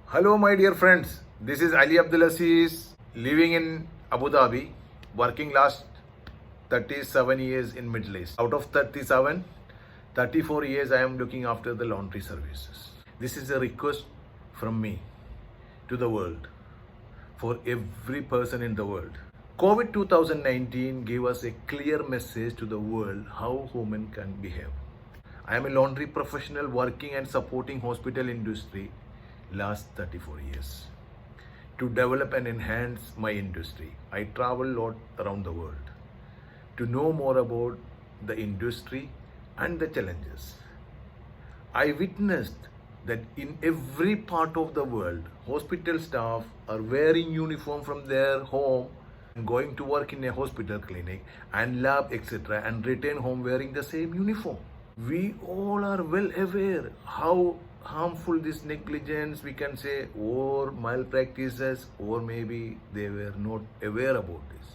Hello, my dear friends. This is Ali Abdulaziz, living in Abu Dhabi, working last 37 years in Middle East. Out of 37, 34 years I am looking after the laundry services. This is a request from me to the world, for every person in the world. COVID 2019 gave us a clear message to the world how human can behave. I am a laundry professional working and supporting hospital industry last 34 years. To develop and enhance my industry, I travel a lot around the world to know more about the industry and the challenges. I witnessed that in every part of the world, hospital staff are wearing uniform from their home and going to work in a hospital clinic and lab etc. and return home wearing the same uniform. We all are well aware how harmful this negligence we can say or malpractices, or maybe they were not aware about this.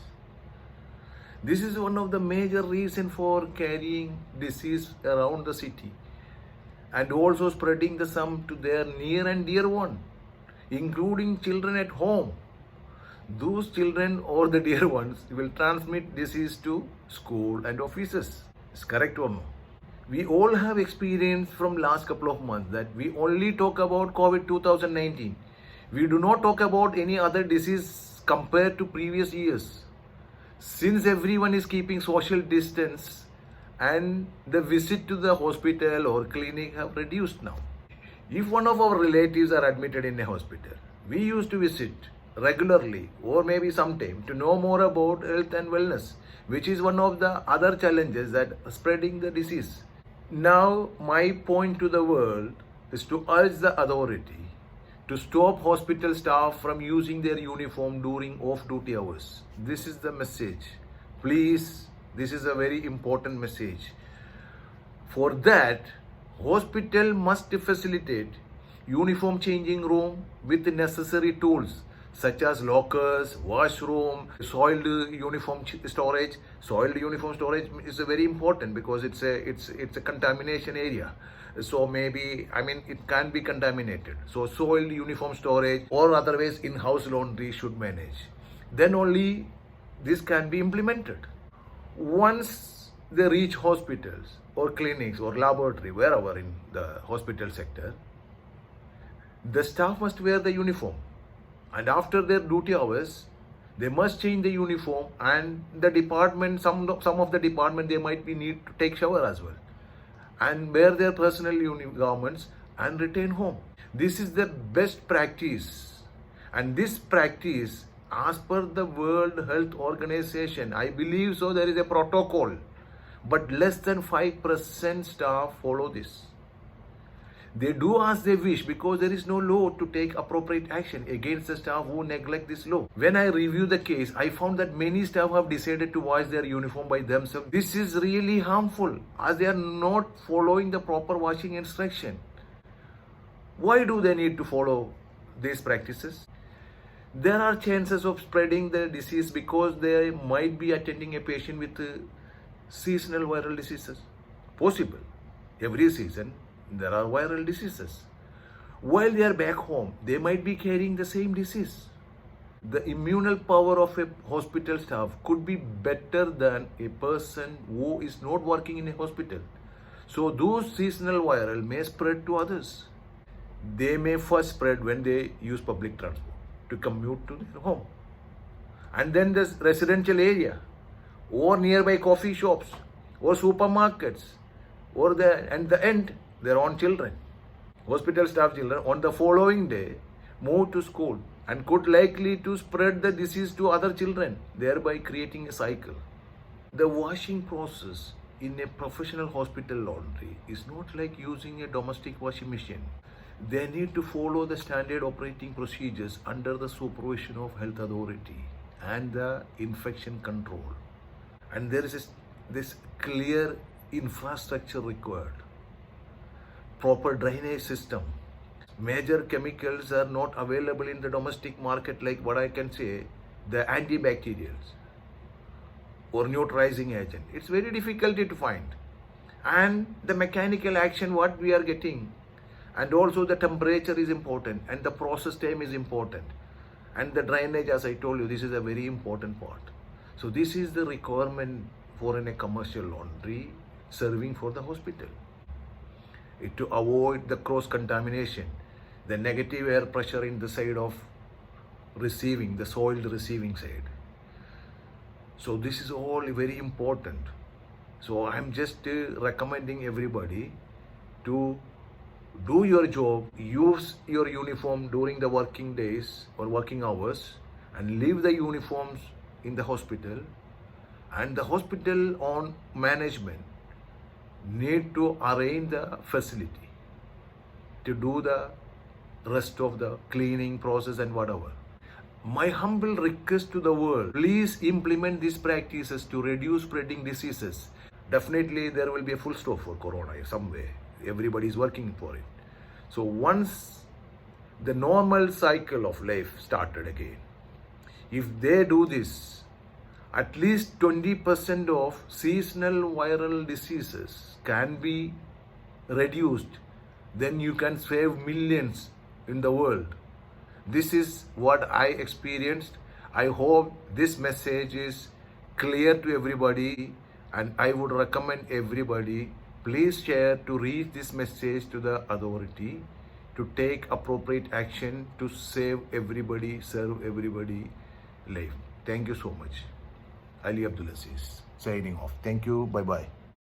This is one of the major reasons for carrying disease around the city and also spreading the some to their near and dear one, including children at home. Those children or the dear ones will transmit disease to school and offices. Is correct or no? We all have experience from last couple of months that we only talk about COVID 2019. We do not talk about any other disease compared to previous years. Since everyone is keeping social distance and the visit to the hospital or clinic have reduced now. If one of our relatives are admitted in a hospital, we used to visit regularly or maybe sometime to know more about health and wellness, which is one of the other challenges that spreading the disease. Now, my point to the world is to urge the authority to stop hospital staff from using their uniform during off-duty hours. This is the message. Please, this is a very important message. For that, hospital must facilitate uniform changing room with the necessary tools such as lockers, washroom, soiled uniform storage. Soiled uniform storage is very important because it's a contamination area. So maybe it can be contaminated. So soiled uniform storage or otherwise in-house laundry should manage. Then only this can be implemented. Once they reach hospitals or clinics or laboratory, wherever in the hospital sector, the staff must wear the uniform. And after their duty hours, they must change the uniform, and the department, some of the department, they might be need to take shower as well and wear their personal garments and return home. This is the best practice, and this practice as per the World Health Organization, I believe so, there is a protocol, but less than 5% staff follow this. They do as they wish because there is no law to take appropriate action against the staff who neglect this law. When I review the case, I found that many staff have decided to wash their uniform by themselves. This is really harmful as they are not following the proper washing instruction. Why do they need to follow these practices? There are chances of spreading the disease because they might be attending a patient with seasonal viral diseases. Possible. Every season there are viral diseases. While they are back home, they might be carrying the same disease. The immunal power of a hospital staff could be better than a person who is not working in a hospital. So those seasonal viral may spread to others. They may first spread when they use public transport to commute to their home. And then the residential area or nearby coffee shops or supermarkets or the end their own children. Hospital staff children on the following day move to school and could likely to spread the disease to other children, thereby creating a cycle. The washing process in a professional hospital laundry is not like using a domestic washing machine. They need to follow the standard operating procedures under the supervision of health authority and the infection control. And there is this clear infrastructure required. Proper drainage system. Major chemicals are not available in the domestic market, like what I can say, the antibacterials or neutralizing agent. It's very difficult to find. And the mechanical action what we are getting And also the temperature is important and the process time is important. And the drainage, as I told you, this is a very important part. So this is the requirement for a commercial laundry serving for the hospital. To avoid the cross contamination, the negative air pressure in the side of receiving, the soiled receiving side. So this is all very important. So I'm just recommending everybody to do your job, use your uniform during the working days or working hours, and leave the uniforms in the hospital. And the hospital on management need to arrange the facility to do the rest of the cleaning process and whatever. My humble request to the world, please implement these practices to reduce spreading diseases. Definitely there will be a full stop for corona in some way. Everybody is working for it. So once the normal cycle of life started again, if they do this, at least 20% of seasonal viral diseases can be reduced. Then you can save millions in the world. This is what I experienced. I hope this message is clear to everybody, and I would recommend everybody, please share to reach this message to the authority to take appropriate action to save everybody, serve everybody life. Thank you so much. Ali Abdul Aziz signing off. Thank you. Bye-bye.